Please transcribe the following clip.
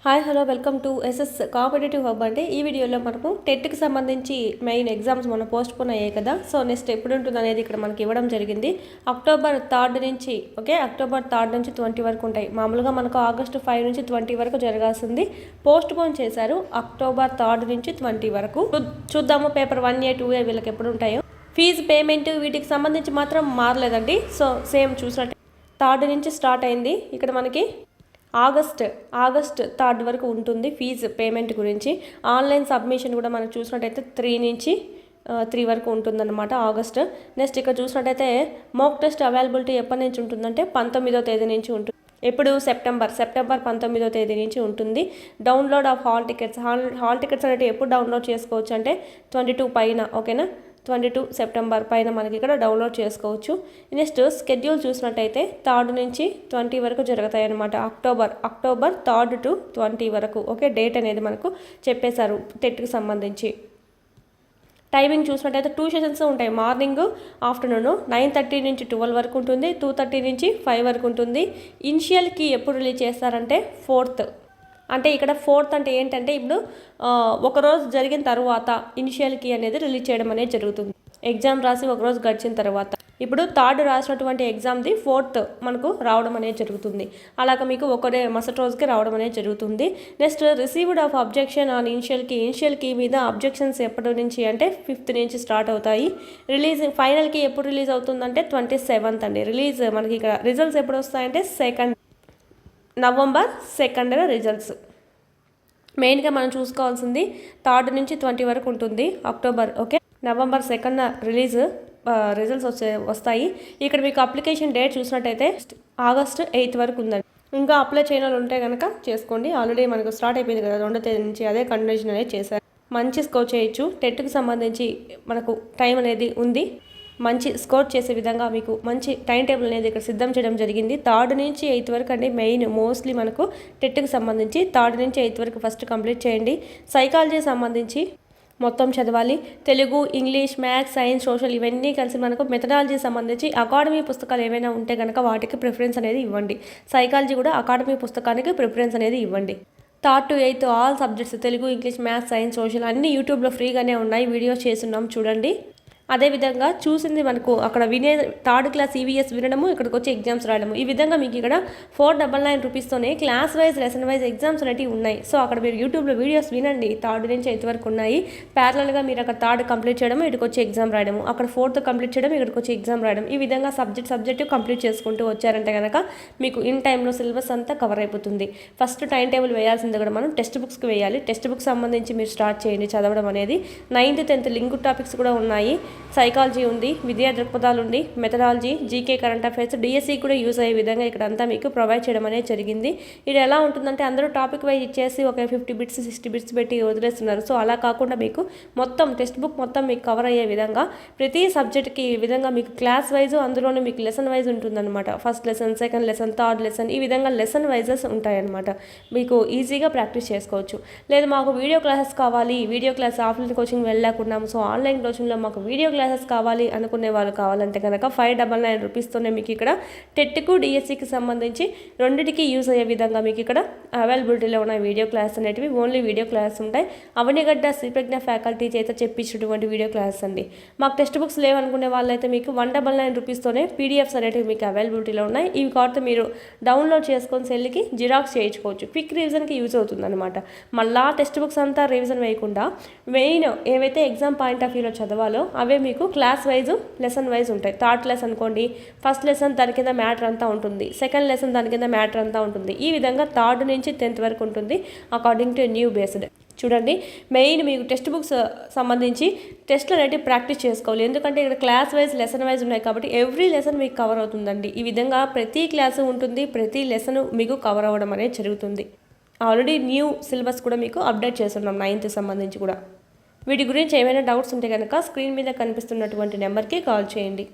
Hi hello welcome to SS competitive hub. అంటే ఈ వీడియోలో మనము టెట్కి సంబంధించి మెయిన్ ఎగ్జామ్స్ మనం పోస్ట్పోన్ అయ్యాయి కదా. సో నెక్స్ట్ ఎప్పుడు ఉంటుంది అనేది ఇక్కడ మనకి ఇవ్వడం జరిగింది. అక్టోబర్ 3 నుంచి అక్టోబర్ 3 నుంచి 20 వరకు ఉంటాయి. మామూలుగా మనకు ఆగస్టు 5 నుంచి 20 వరకు జరగాల్సింది పోస్ట్పోన్ చేశారు అక్టోబర్ 3 నుంచి 20 వరకు. చూద్దాము పేపర్ 1A 2A వీళ్ళకి ఎప్పుడు ఉంటాయో. ఫీజు పేమెంట్ వీటికి సంబంధించి మాత్రం మారలేదండి. సో సేమ్ చూసినట్టు 3 నుంచి స్టార్ట్ అయింది. ఇక్కడ మనకి ఆగస్ట్ 3 వరకు ఉంటుంది ఫీజు పేమెంట్ గురించి. ఆన్లైన్ సబ్మిషన్ కూడా మనం చూసినట్టయితే 3 నుంచి 3 వరకు ఉంటుందన్నమాట ఆగస్ట్. నెక్స్ట్ ఇక్కడ చూసినట్టయితే మోక్ టెస్ట్ అవైలబిలిటీ ఎప్పటి నుంచి ఉంటుందంటే 19వ తేదీ నుంచి ఉంటుంది. ఎప్పుడు సెప్టెంబర్ 19వ తేదీ నుంచి ఉంటుంది. డౌన్లోడ్ ఆఫ్ హాల్ టికెట్స్ అనేవి ఎప్పుడు డౌన్లోడ్ చేసుకోవచ్చు అంటే 22 పైన, ఓకేనా, 22 సెప్టెంబర్ పైన మనకి ఇక్కడ డౌన్లోడ్ చేసుకోవచ్చు. నెక్స్ట్ స్కెడ్యూల్ చూసినట్టయితే 3 నుంచి 20 వరకు జరుగుతాయి అనమాట. అక్టోబర్ 3 to 20 వరకు, ఓకే, డేట్ అనేది మనకు చెప్పేశారు టెట్కి సంబంధించి. టైమింగ్ చూసినట్టయితే 2 సెషన్స్ ఉంటాయి, మార్నింగ్ ఆఫ్టర్నూన్. 9:30 నుంచి 12 వరకు ఉంటుంది, 2:30 నుంచి 5 వరకు ఉంటుంది. ఇనిషియల్ కీ ఎప్పుడు రిలీజ్ చేస్తారంటే 4th. అంటే ఇక్కడ 4th అంటే ఏంటంటే ఇప్పుడు ఒకరోజు జరిగిన తర్వాత ఇనిషియల్ కీ అనేది రిలీజ్ చేయడం అనేది జరుగుతుంది. ఎగ్జామ్ రాసి ఒకరోజు గడిచిన తర్వాత ఇప్పుడు 3rd రాసినటువంటి ఎగ్జామ్ది 4th మనకు రావడం అనేది జరుగుతుంది. అలాగే మీకు ఒకటే మరుసటి రోజుకి రావడం అనేది జరుగుతుంది. Next received of objection on initial key మీద అబ్జెక్షన్స్ ఎప్పటి నుంచి అంటే 5th నుంచి స్టార్ట్ అవుతాయి. ఫైనల్ కీ ఎప్పుడు రిలీజ్ అవుతుందంటే 27th అండి. మనకి ఇక్కడ రిజల్ట్స్ ఎప్పుడు వస్తాయంటే నవంబర్ 2 రిజల్ట్స్. మెయిన్గా మనం చూసుకోవాల్సింది 3 నుంచి 20 వరకు ఉంటుంది అక్టోబర్, ఓకే. నవంబర్ 2 రిజల్ట్స్ వస్తాయి. ఇక్కడ మీకు అప్లికేషన్ డేట్ చూసినట్టయితే ఆగస్ట్ 8 వరకు ఉందండి. ఇంకా అప్లై చేయని వాళ్ళు ఉంటే కనుక చేసుకోండి. ఆల్రెడీ మనకు స్టార్ట్ అయిపోయింది కదా 2వ తేదీ నుంచి, అదే కంటిన్యూషన్ అనేది చేశారు. మంచి స్కోర్ చేయొచ్చు. టెట్కి సంబంధించి మనకు టైం అనేది ఉంది. మంచి స్కోర్ చేసే విధంగా మీకు మంచి టైం టేబుల్ అనేది ఇక్కడ సిద్ధం చేయడం జరిగింది. 3 నుంచి 8 వరకు అండి మెయిన్ మోస్ట్లీ మనకు టెట్కి సంబంధించి 3 నుంచి 8 వరకు ఫస్ట్ కంప్లీట్ చేయండి. సైకాలజీ సంబంధించి మొత్తం చదవాలి. Telugu, English, maths, science, social ఇవన్నీ కలిసి మనకు మెథడాలజీ సంబంధించి అకాడమీ పుస్తకాలు ఏవైనా ఉంటే కనుక వాటికి ప్రిఫరెన్స్ అనేది ఇవ్వండి. సైకాలజీ కూడా అకాడమీ పుస్తకానికి ప్రిఫరెన్స్ అనేది ఇవ్వండి. 3rd to 8th all subjects Telugu, English, maths, science, social అన్ని యూట్యూబ్లో ఫ్రీగానే ఉన్నాయి. వీడియోస్ చేస్తున్నాం చూడండి. అదేవిధంగా చూసింది మనకు అక్కడ 3rd క్లాస్ ఈవీఎస్ వినడము, ఇక్కడికి వచ్చి ఎగ్జామ్స్ రాయడము. ఈ విధంగా మీకు ఇక్కడ 499 రూపీస్తోనే class wise lesson wise exams అనేవి ఉన్నాయి. సో అక్కడ మీరు యూట్యూబ్లో వీడియోస్ వినండి. 3rd నుంచి 8th వరకు ఉన్నాయి. ప్యారలల్గా మీరు అక్కడ 3rd కంప్లీట్ చేయడం, ఇక్కడికి వచ్చి ఎగ్జామ్ రాయడము, అక్కడ 4th కంప్లీట్ చేయడం, ఇక్కడికి వచ్చి ఎగ్జామ్ రాయడం. ఈ విధంగా సబ్జెక్ట్ కంప్లీట్ చేసుకుంటూ వచ్చారంటే కనుక మీకు ఇన్ టైంలో సిలబస్ అంతా కవర్ అయిపోతుంది. ఫస్ట్ టైం టేబుల్ వేయాల్సింది కూడా మనం టెక్స్ట్ బుక్స్కి వేయాలి. టెక్స్ట్ బుక్ సంబంధించి మీరు స్టార్ట్ చేయండి చదవడం అనేది. 9th 10th లింక్ టాపిక్స్ కూడా ఉన్నాయి. సైకాలజీ ఉంది, విద్యా దృక్పథాలు ఉంది, methodology, GK, current affairs, DSC కూడా యూజ్ అయ్యే విధంగా ఇక్కడ అంతా మీకు ప్రొవైడ్ చేయడం అనేది జరిగింది. ఇది ఎలా ఉంటుందంటే అందరూ టాపిక్ వైజ్ ఇచ్చేసి ఒక 50 బిట్స్ 60 బిట్స్ పెట్టి వదిలేస్తున్నారు. సో అలా కాకుండా మీకు మొత్తం టెక్స్ట్ బుక్ మొత్తం మీకు కవర్ అయ్యే విధంగా ప్రతి సబ్జెక్ట్కి ఈ విధంగా మీకు క్లాస్ వైజ్, అందులోనే మీకు లెసన్ వైజ్ ఉంటుందన్నమాట. First lesson, second lesson, 3rd lesson, ఈ విధంగా లెసన్ వైజెస్ ఉంటాయన్నమాట. మీకు ఈజీగా ప్రాక్టీస్ చేసుకోవచ్చు. లేదు మాకు వీడియో క్లాసెస్ కావాలి, వీడియో క్లాస్ ఆఫ్లైన్ కోచింగ్ వెళ్ళలేకున్నాము, సో ఆన్లైన్ కోచింగ్లో మాకు వీడియో క్లాసెస్ కావాలి అనుకునే వాళ్ళు కావాలంటే కనుక 599 రూపీస్తోనే మీకు ఇక్కడ టెట్కు డిఎస్సికి సంబంధించి రెండింటికి యూజ్ అయ్యే విధంగా మీకు ఇక్కడ అవైలబిలిటీలో ఉన్న వీడియో క్లాస్ అనేటివి ఓన్లీ వీడియో క్లాస్ ఉంటాయి. అవనిగడ్డ శ్రీప్రజ్ఞ ఫ్యాకల్టీ చేత చెప్పించినటువంటి వీడియో క్లాస్ అండి. మాకు టెక్స్ట్ బుక్స్ లేవనుకునే వాళ్ళైతే మీకు 199 రూపీస్తోనే పీడిఎఫ్స్ అనేటివి మీకు అవైలబిలిటీలో ఉన్నాయి. ఇవి కాబట్టి మీరు డౌన్లోడ్ చేసుకొని సెల్కి జిరాక్స్ చేయించుకోవచ్చు. క్విక్ రివిజన్కి యూజ్ అవుతుంది అనమాట. మళ్ళా టెక్స్ట్ బుక్స్ అంతా రివిజన్ వేయకుండా మెయిన్ ఏవైతే ఎగ్జామ్ పాయింట్ ఆఫ్ వ్యూలో చదవాలో అవే మీకు క్లాస్ వైజ్ లెసన్ వైజ్ ఉంటాయి. 3rd లెసన్ అనుకోండి, ఫస్ట్ లెసన్ దాని కింద మ్యాటర్ అంతా ఉంటుంది, సెకండ్ లెసన్ దాని కింద మ్యాటర్ అంతా ఉంటుంది. ఈ విధంగా 3rd నుంచి 10th వరకు ఉంటుంది అకార్డింగ్ టు న్యూ బేస్డ్. చూడండి, మెయిన్ మీకు టెక్స్ట్ బుక్స్ సంబంధించి టెస్ట్లు అనేవి ప్రాక్టీస్ చేసుకోవాలి. ఎందుకంటే ఇక్కడ క్లాస్ వైజ్ లెసన్ వైజ్ ఉన్నాయి కాబట్టి ఎవ్రీ లెసన్ మీకు కవర్ అవుతుందండి. ఈ విధంగా ప్రతి క్లాసు ఉంటుంది, ప్రతి లెసన్ మీకు కవర్ అవ్వడం అనేది జరుగుతుంది. ఆల్రెడీ న్యూ సిలబస్ కూడా మీకు అప్డేట్ చేస్తున్నాం 9th సంబంధించి కూడా. వీటి గురించి ఏమైనా డౌట్స్ ఉంటే కనుక స్క్రీన్ మీద కనిపిస్తున్నటువంటి నెంబర్కి కాల్ చేయండి.